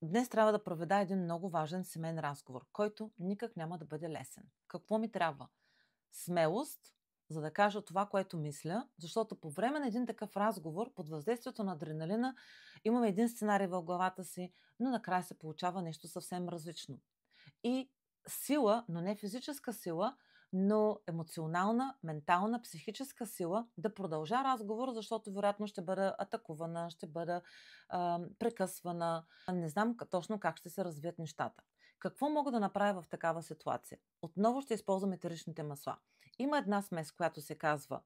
Днес трябва да проведа един много важен семейен разговор, който никак няма да бъде лесен. Какво ми трябва? Смелост, за да кажа това, което мисля, защото по време на един такъв разговор, под въздействието на адреналина, имаме един сценарий в главата си, но накрая се получава нещо съвсем различно. И сила, но не физическа сила, но емоционална, ментална, психическа сила да продължа разговор, защото вероятно ще бъда атакувана, ще бъда прекъсвана. Не знам точно как ще се развият нещата. Какво мога да направя в такава ситуация? Отново ще използвам етеричните масла. Има една смес, която се казва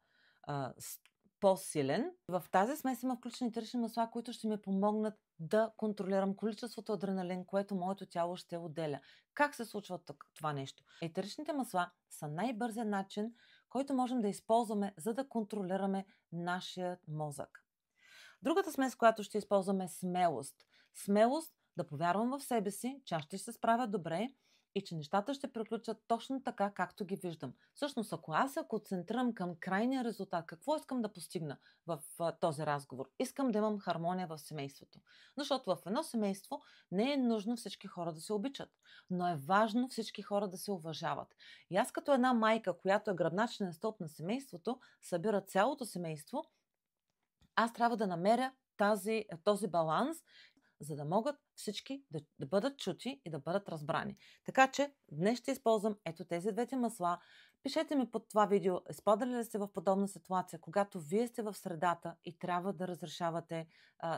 по-силен. В тази смес има включени етерични масла, които ще ми помогнат да контролирам количеството адреналин, което моето тяло ще отделя. Как се случва това нещо? Етеричните масла са най-бързият начин, който можем да използваме, за да контролираме нашия мозък. Другата смес, която ще използваме, е смелост. Смелост да повярвам в себе си, че аз ще се справя добре и че нещата ще приключат точно така, както ги виждам. Всъщност, ако аз се концентрирам към крайния резултат, какво искам да постигна в този разговор? Искам да имам хармония в семейството. Защото в едно семейство не е нужно всички хора да се обичат, но е важно всички хора да се уважават. И аз като една майка, която е гръбначен стълб на семейството, събира цялото семейство, аз трябва да намеря този баланс, за да могат всички да бъдат чути и да бъдат разбрани. Така че днес ще използвам ето тези двете масла. Пишете ми под това видео, изпадали ли сте в подобна ситуация, когато вие сте в средата и трябва да разрешавате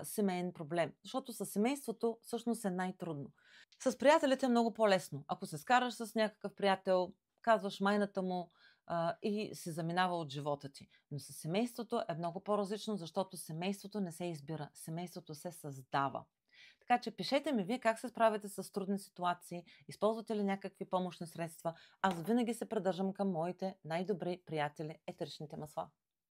семейен проблем. Защото със семейството всъщност е най-трудно. С приятелите е много по-лесно. Ако се скараш с някакъв приятел, казваш майната му и се заминава от живота ти. Но със семейството е много по-различно, защото семейството не се избира, семейството се създава. Така че пишете ми вие как се справяте с трудни ситуации, използвате ли някакви помощни средства. Аз винаги се придържам към моите най-добри приятели, етеричните масла.